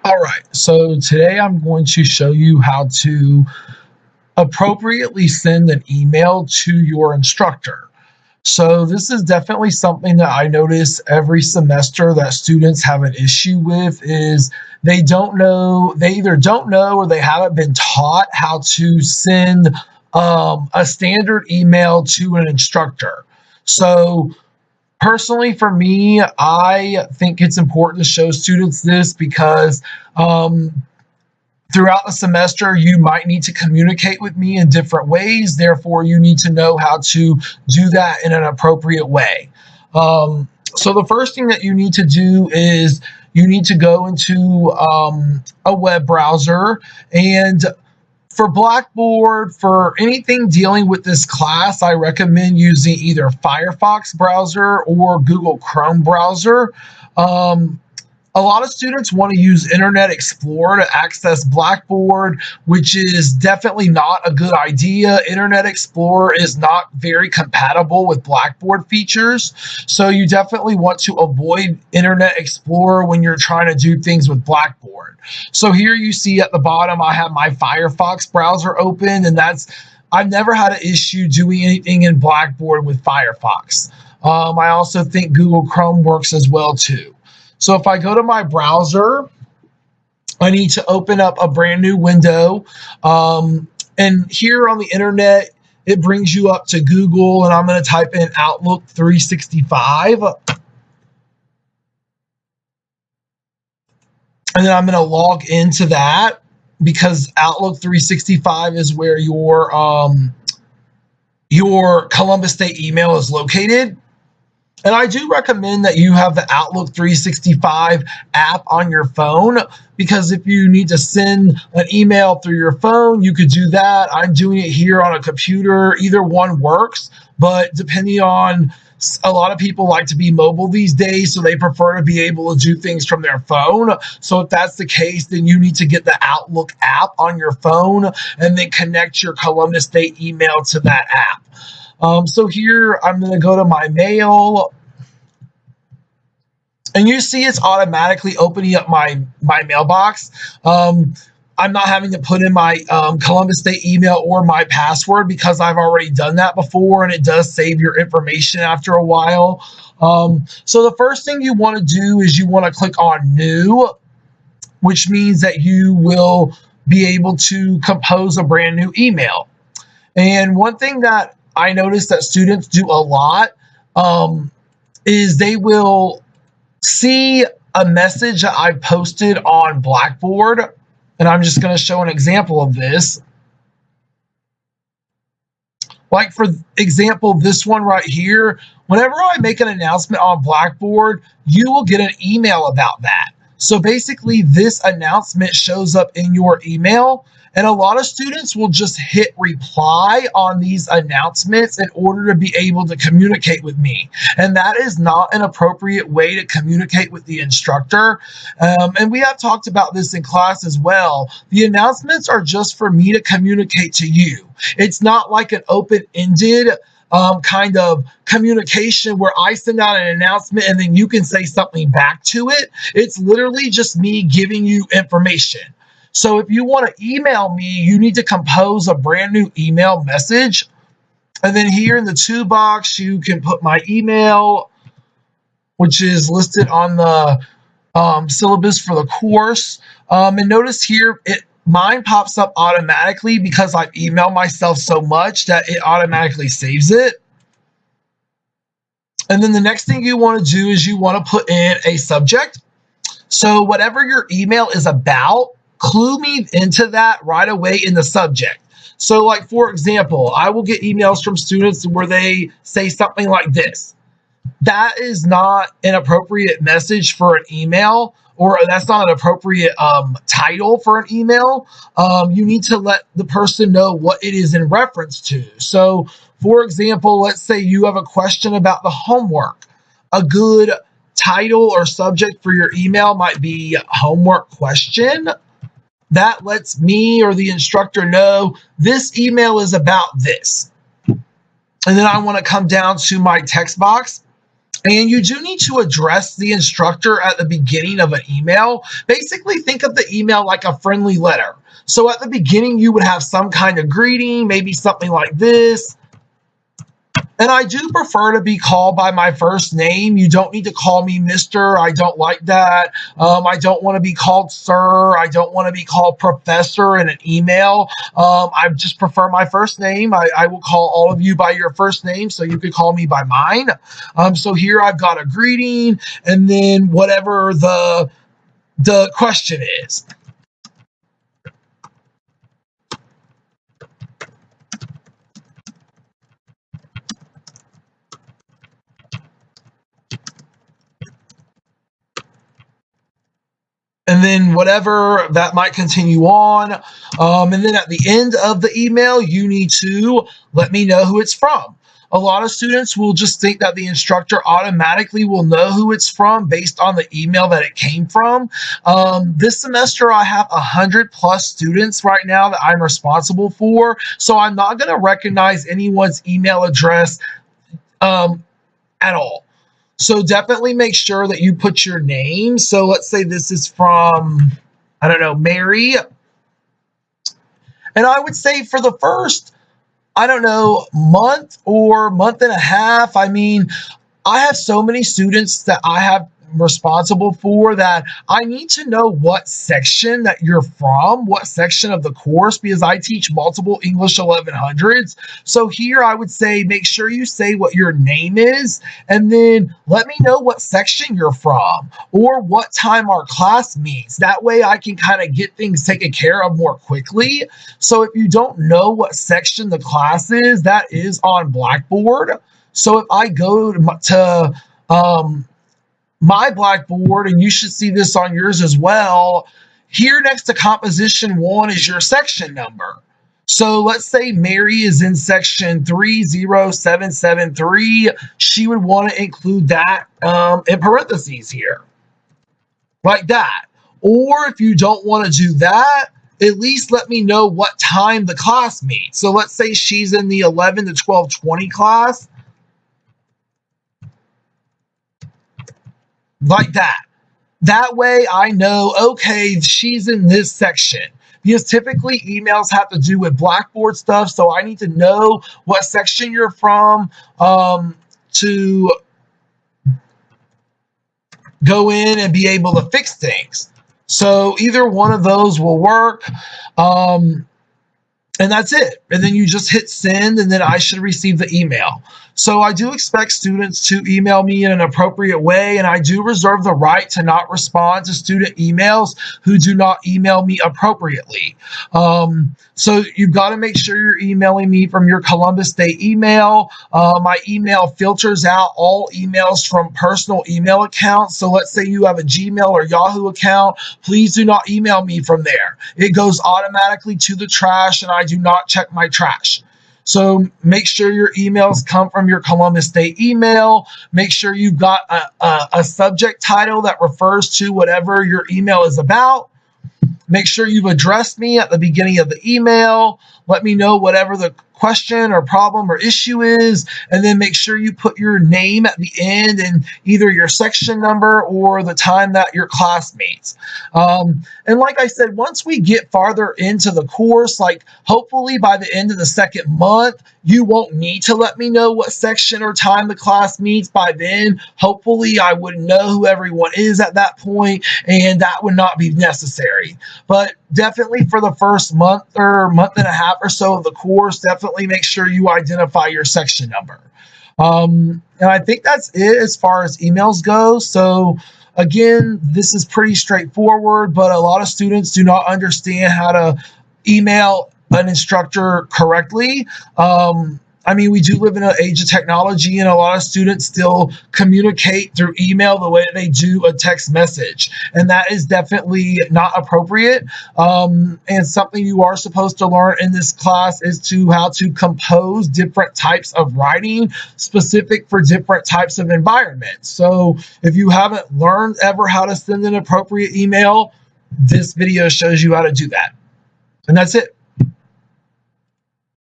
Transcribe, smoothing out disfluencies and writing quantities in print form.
All right, so today I'm going to show you how to appropriately send an email to your instructor. So this is definitely something that I notice every semester that students have an issue with is they either don't know or they haven't been taught how to send a standard email to an instructor. So personally, for me, I think it's important to show students this because throughout the semester, you might need to communicate with me in different ways. Therefore, you need to know how to do that in an appropriate way. So the first thing that you need to do is you need to go into a web browser, and for Blackboard, for anything dealing with this class, I recommend using either Firefox browser or Google Chrome browser. A lot of students want to use Internet Explorer to access Blackboard, which is definitely not a good idea. Internet Explorer is not very compatible with Blackboard features, so you definitely want to avoid Internet Explorer when you're trying to do things with Blackboard. So here you see at the bottom, I have my Firefox browser open, and I've never had an issue doing anything in Blackboard with Firefox. I also think Google Chrome works as well too. So if I go to my browser, I need to open up a brand new window. And here on the internet, it brings you up to Google, and I'm going to type in Outlook 365. And then I'm going to log into that because Outlook 365 is where your Columbus State email is located. And I do recommend that you have the Outlook 365 app on your phone, because if you need to send an email through your phone, you could do that. I'm doing it here on a computer. Either one works, but depending on, a lot of people like to be mobile these days, so they prefer to be able to do things from their phone. So if that's the case, then you need to get the Outlook app on your phone and then connect your Columbus State email to that app. So here I'm going to go to my mail, and you see it's automatically opening up my mailbox. I'm not having to put in my Columbus State email or my password because I've already done that before, and it does save your information after a while. So the first thing you want to do is you want to click on New, which means that you will be able to compose a brand new email. And one thing that I notice that students do a lot is they will see a message that I posted on Blackboard, and I'm just going to show an example of this. Like, for example, this one right here, whenever I make an announcement on Blackboard, you will get an email about that. So basically, this announcement shows up in your email, and a lot of students will just hit reply on these announcements in order to be able to communicate with me. And that is not an appropriate way to communicate with the instructor. And we have talked about this in class as well. The announcements are just for me to communicate to you. It's not like an open-ended kind of communication where I send out an announcement and then you can say something back to it. It's literally just me giving you information. So if you want to email me, you need to compose a brand new email message. And then here in the to box, you can put my email, which is listed on the syllabus for the course. And notice here, mine pops up automatically because I've emailed myself so much that it automatically saves it. And then the next thing you want to do is you want to put in a subject. So whatever your email is about, clue me into that right away in the subject. So, like, for example, I will get emails from students where they say something like this. That is not an appropriate message for an email, or that's not an appropriate title for an email. You need to let the person know what it is in reference to. So, for example, let's say you have a question about the homework. A good title or subject for your email might be homework question. That lets me or the instructor know this email is about this. And then I want to come down to my text box, And you do need to address the instructor at the beginning of an email. Basically, think of the email like a friendly letter. So at the beginning, you would have some kind of greeting, maybe something like this. And I do prefer to be called by my first name. You don't need to call me Mr. I don't like that. I don't want to be called sir. I don't want to be called professor in an email. I just prefer my first name. I will call all of you by your first name, so you could call me by mine. So here I've got a greeting, and then whatever the question is. And then whatever that might continue on. And then at the end of the email, you need to let me know who it's from. A lot of students will just think that the instructor automatically will know who it's from based on the email that it came from. This semester, I have 100+ students right now that I'm responsible for, so I'm not going to recognize anyone's email address at all. So definitely make sure that you put your name. So let's say this is from, I don't know, Mary. And I would say for the first, I don't know, month or month and a half, I mean, I have so many students that I have responsible for that I need to know what section that you're from, what section of the course, because I teach multiple English 1100s. So here I would say make sure you say what your name is, and then let me know what section you're from or what time our class meets. That way I can kind of get things taken care of more quickly. So if you don't know what section the class is, that is on Blackboard. So if I go to my Blackboard, and you should see this on yours as well, here next to composition 1 is your section number. So let's say Mary is in section 30773. She would want to include that in parentheses here, like that. Or if you don't want to do that, at least let me know what time the class meets. So let's say she's in the 11 to 12:20 class. Like that. That way I know, okay, she's in this section. Because typically emails have to do with Blackboard stuff, so I need to know what section you're from to go in and be able to fix things. So either one of those will work. And that's it. And then you just hit send, and then I should receive the email. So I do expect students to email me in an appropriate way, and I do reserve the right to not respond to student emails who do not email me appropriately. So you've got to make sure you're emailing me from your Columbus State email. My email filters out all emails from personal email accounts. So let's say you have a Gmail or Yahoo account. Please do not email me from there. It goes automatically to the trash, and I do not check my trash. So make sure your emails come from your Columbus State email. Make sure you've got a subject title that refers to whatever your email is about. Make sure you've addressed me at the beginning of the email. Let me know whatever the question or problem or issue is, and then make sure you put your name at the end and either your section number or the time that your class meets. And like I said, once we get farther into the course, like hopefully by the end of the second month, you won't need to let me know what section or time the class meets. By then, hopefully I would know who everyone is at that point, and that would not be necessary. But definitely for the first month or month and a half or so of the course, definitely make sure you identify your section number. And I think that's it as far as emails go. So again, this is pretty straightforward, but a lot of students do not understand how to email an instructor correctly. I mean, we do live in an age of technology, and a lot of students still communicate through email the way they do a text message. And that is definitely not appropriate. And something you are supposed to learn in this class is how to compose different types of writing specific for different types of environments. So if you haven't learned ever how to send an appropriate email, this video shows you how to do that. And that's it.